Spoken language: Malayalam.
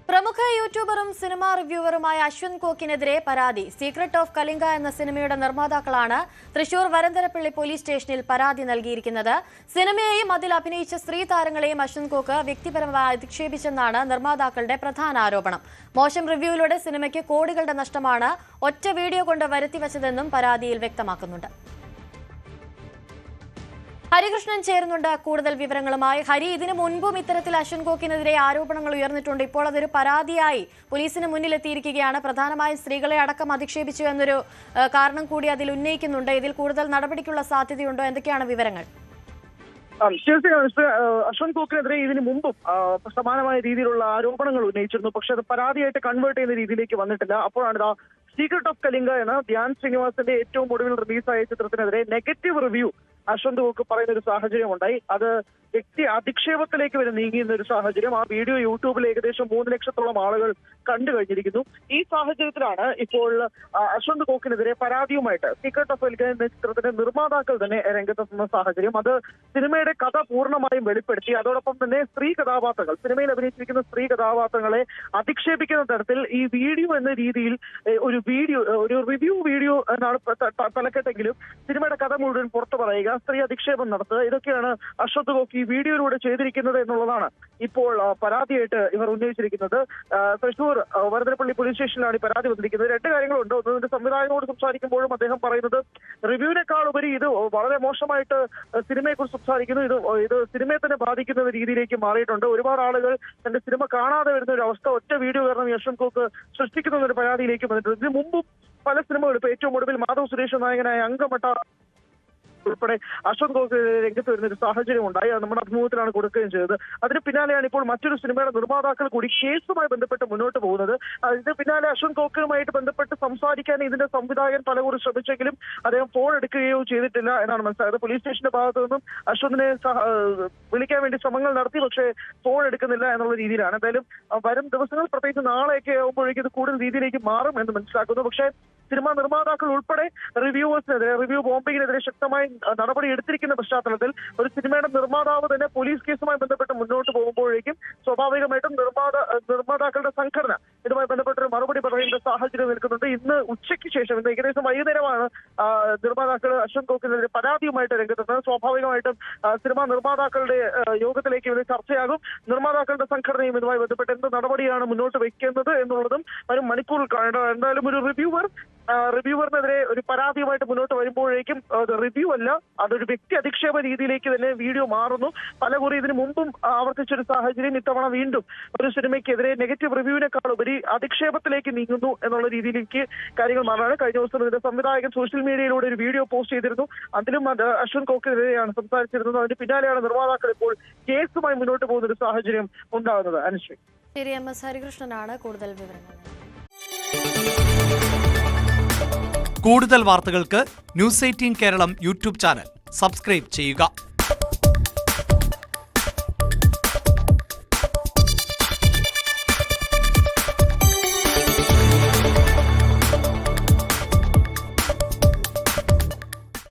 പ്രമുഖ യൂട്യൂബറും സിനിമാ റിവ്യൂവറുമായ അശ്വന്ത് കോക്കിനെതിരെ പരാതി. സീക്രട്ട് ഓഫ് കലിംഗ എന്ന സിനിമയുടെ നിർമ്മാതാക്കളാണ് തൃശൂർ വരന്തരപ്പള്ളി പോലീസ് സ്റ്റേഷനിൽ പരാതി നൽകിയിരിക്കുന്നത്. സിനിമയെയും അതിൽ അഭിനയിച്ച സ്ത്രീ താരങ്ങളെയും അശ്വന്ത് കോക്ക് വ്യക്തിപരമായി അധിക്ഷേപിച്ചെന്നാണ് നിർമ്മാതാക്കളുടെ പ്രധാന ആരോപണം. മോശം റിവ്യൂവിലൂടെ സിനിമയ്ക്ക് കോടികളുടെ നഷ്ടമാണ് ഒറ്റ വീഡിയോ കൊണ്ട് വരുത്തിവച്ചതെന്നും പരാതിയിൽ വ്യക്തമാക്കുന്നുണ്ട്. ഹരികൃഷ്ണൻ ചേരുന്നുണ്ട് കൂടുതൽ വിവരങ്ങളുമായി. ഹരി, ഇതിനു മുൻപും ഇത്തരത്തിൽ അശ്വന്ത് കോക്കിനെതിരെ ആരോപണങ്ങൾ ഉയർന്നിട്ടുണ്ട്. ഇപ്പോൾ അതൊരു പരാതിയായി പോലീസിന് മുന്നിലെത്തിയിരിക്കുകയാണ്. പ്രധാനമായും സ്ത്രീകളെ അടക്കം അധിക്ഷേപിച്ചു എന്നൊരു കാരണം കൂടി അതിൽ ഉന്നയിക്കുന്നുണ്ട്. ഇതിൽ കൂടുതൽ നടപടിക്കുള്ള സാധ്യതയുണ്ടോ? എന്തൊക്കെയാണ് വിവരങ്ങൾ? അശ്വന്ത് കോക്കിനെതിരെ ഇതിനു മുമ്പും സമാനമായ രീതിയിലുള്ള ആരോപണങ്ങൾ ഉന്നയിച്ചിരുന്നു. പക്ഷെ അത് പരാതിയായിട്ട് കൺവേർട്ട് ചെയ്യുന്ന രീതിയിലേക്ക് വന്നിട്ടില്ല. അപ്പോഴാണ് സീക്രട്ട് ഓഫ് കലിംഗ എന്ന ധ്യാൻ ശ്രീനിവാസന്റെ ഏറ്റവും ഒടുവിൽ റിലീസായ ചിത്രത്തിനെതിരെ നെഗറ്റീവ് റിവ്യൂ അശ്വന്ത് കോക്ക് പറയുന്ന ഒരു സാഹചര്യം ഉണ്ടായി. അത് വ്യക്തി അധിക്ഷേപത്തിലേക്ക് വരെ നീങ്ങിയുന്ന ഒരു സാഹചര്യം. ആ വീഡിയോ യൂട്യൂബിൽ ഏകദേശം 3 ലക്ഷത്തോളം ആളുകൾ കണ്ടു കഴിഞ്ഞിരിക്കുന്നു. ഈ സാഹചര്യത്തിലാണ് ഇപ്പോൾ അശ്വന്ത് കോക്കിനെതിരെ പരാതിയുമായിട്ട് സീക്രട്ട് ഓഫ് കലിംഗ എന്ന ചിത്രത്തിന്റെ നിർമ്മാതാക്കൾ തന്നെ രംഗത്തെത്തുന്ന സാഹചര്യം. അത് സിനിമയുടെ കഥ പൂർണ്ണമായും വെളിപ്പെടുത്തി അതോടൊപ്പം തന്നെ സ്ത്രീ കഥാപാത്രങ്ങൾ, സിനിമയിൽ അഭിനയിച്ചിരിക്കുന്ന സ്ത്രീ കഥാപാത്രങ്ങളെ അധിക്ഷേപിക്കുന്ന തരത്തിൽ ഈ വീഡിയോ എന്ന രീതിയിൽ ഒരു റിവ്യൂ വീഡിയോ എന്നാണ് തലക്കെട്ടെങ്കിലും സിനിമയുടെ കഥ മുഴുവൻ പുറത്തു പറയുക, സ്ത്രീ അധിക്ഷേപം നടത്തുക, ഇതൊക്കെയാണ് അശ്വന്ത് കോക്ക് ഈ വീഡിയോയിലൂടെ ചെയ്തിരിക്കുന്നത് എന്നുള്ളതാണ് ഇപ്പോൾ പരാതിയായിട്ട് ഇവർ ഉന്നയിച്ചിരിക്കുന്നത്. തൃശൂർ വരന്തരപ്പള്ളി പോലീസ് സ്റ്റേഷനിലാണ് ഈ പരാതി വന്നിരിക്കുന്നത്. 2 കാര്യങ്ങളുണ്ട്. ഒന്ന്, സംവിധായകനോട് സംസാരിക്കുമ്പോഴും അദ്ദേഹം പറയുന്നത് റിവ്യൂവിനേക്കാൾ ഉപരി ഇത് വളരെ മോശമായിട്ട് സിനിമയെക്കുറിച്ച് സംസാരിക്കുന്നു, ഇത് സിനിമയെ തന്നെ ബാധിക്കുന്ന രീതിയിലേക്ക് മാറിയിട്ടുണ്ട്. ഒരുപാട് ആളുകൾ തന്റെ സിനിമ കാണാതെ വരുന്ന ഒരു അവസ്ഥ ഒറ്റ വീഡിയോ കാരണം അശ്വന്ത് കോക്ക് സൃഷ്ടിക്കുന്ന ഒരു പരാതിയിലേക്ക് വന്നിട്ടുണ്ട്. ഇതിന് മുമ്പും പല സിനിമകളും, ഇപ്പൊ ഏറ്റവും ഒടുവിൽ മാധവ് സുരേഷ് നായകനായ അങ്കമട്ട ഉൾപ്പെടെ അശ്വന്ത് കോക്ക് രംഗത്ത് വരുന്ന ഒരു സാഹചര്യം ഉണ്ടായി. അത് നമ്മുടെ അഭിമുഖത്തിലാണ് കൊടുക്കുകയും ചെയ്തത്. അതിന് പിന്നാലെയാണ് ഇപ്പോൾ മറ്റൊരു സിനിമയുടെ നിർമ്മാതാക്കൾ കൂടി കേസുമായി ബന്ധപ്പെട്ട് മുന്നോട്ട് പോകുന്നത്. ഇതിന് പിന്നാലെ അശ്വന്ത് കോക്കുമായിട്ട് ബന്ധപ്പെട്ട് സംസാരിക്കാൻ ഇതിന്റെ സംവിധായകൻ പലകുറി ശ്രമിച്ചെങ്കിലും അദ്ദേഹം ഫോൺ എടുക്കുകയോ ചെയ്തിട്ടില്ല എന്നാണ് മനസ്സിലായത്. പോലീസ് സ്റ്റേഷന്റെ ഭാഗത്തു നിന്നും അശ്വന്തിനെ വിളിക്കാൻ വേണ്ടി ശ്രമങ്ങൾ നടത്തി, പക്ഷേ ഫോൺ എടുക്കുന്നില്ല എന്നുള്ള രീതിയിലാണ്. എന്തായാലും വരും ദിവസങ്ങൾ, പ്രത്യേകിച്ച് നാളെയൊക്കെ ആകുമ്പോഴേക്കും ഇത് കൂടുതൽ രീതിയിലേക്ക് മാറും എന്ന് മനസ്സിലാക്കുന്നു. പക്ഷേ സിനിമാ നിർമ്മാതാക്കൾ ഉൾപ്പെടെ റിവ്യൂവേഴ്സിനെതിരെ, റിവ്യൂ ബോംബിങ്ങിനെതിരെ ശക്തമായി നടപടി എടുത്തിരിക്കുന്ന പശ്ചാത്തലത്തിൽ ഒരു സിനിമയുടെ നിർമ്മാതാവ് തന്നെ പോലീസ് കേസുമായി ബന്ധപ്പെട്ട് മുന്നോട്ട് പോകുമ്പോഴേക്കും സ്വാഭാവികമായിട്ടും നിർമ്മാതാക്കളുടെ സംഘടന ഇതുമായി ബന്ധപ്പെട്ടൊരു മറുപടി പറയേണ്ട സാഹചര്യം നിൽക്കുന്നുണ്ട്. ഇന്ന് ഉച്ചയ്ക്ക് ശേഷം, ഇന്ന് ഏകദേശം വൈകുന്നേരമാണ് നിർമ്മാതാക്കൾ അശ്വന്ത് കോക്കിനെതിരെ പരാതിയുമായിട്ട് രംഗത്തെത്തുന്നത്. സ്വാഭാവികമായിട്ടും സിനിമാ നിർമ്മാതാക്കളുടെ യോഗത്തിലേക്ക് ഇത് ചർച്ചയാകും. നിർമ്മാതാക്കളുടെ സംഘടനയും ഇതുമായി ബന്ധപ്പെട്ട് എന്ത് നടപടിയാണ് മുന്നോട്ട് വെക്കുന്നത് എന്നുള്ളതും വരും മണിക്കൂറിൽ കാണേണ്ടത്. എന്തായാലും ഒരു റിവ്യൂവറിനെതിരെ ഒരു പരാതിയുമായിട്ട് മുന്നോട്ട് വരുമ്പോഴേക്കും റിവ്യൂ അല്ല, അതൊരു വ്യക്തി അധിക്ഷേപ രീതിയിലേക്ക് തന്നെ വീഡിയോ മാറുന്നു. പലകുറി ഇതിനു മുമ്പും ആവർത്തിച്ചൊരു സാഹചര്യം ഇത്തവണ വീണ്ടും ഒരു സിനിമയ്ക്കെതിരെ നെഗറ്റീവ് റിവ്യൂവിനേക്കാൾ ഉപരി അധിക്ഷേപത്തിലേക്ക് നീങ്ങുന്നു എന്നുള്ള രീതിയിലേക്ക് കാര്യങ്ങൾ മാറാണ്. കഴിഞ്ഞ ദിവസം ഇതിന്റെ സംവിധായകൻ സോഷ്യൽ മീഡിയയിലൂടെ ഒരു വീഡിയോ പോസ്റ്റ് ചെയ്തിരുന്നു. അതിലും അശ്വന്ത് കോക്കിനെതിരെയാണ് സംസാരിച്ചിരുന്നത്. അതിന് പിന്നാലെയാണ് നിർമ്മാതാക്കൾ ഇപ്പോൾ കേസുമായി മുന്നോട്ട് പോകുന്ന ഒരു സാഹചര്യം ഉണ്ടാകുന്നത്. അനുശ്രീ. ശരി, MS ഹരികൃഷ്ണനാണ് കൂടുതൽ വിവരങ്ങൾ. കൂടുതൽ വാർത്തകൾക്ക് News 18 Keralam YouTube channel subscribe ചെയ്യുക.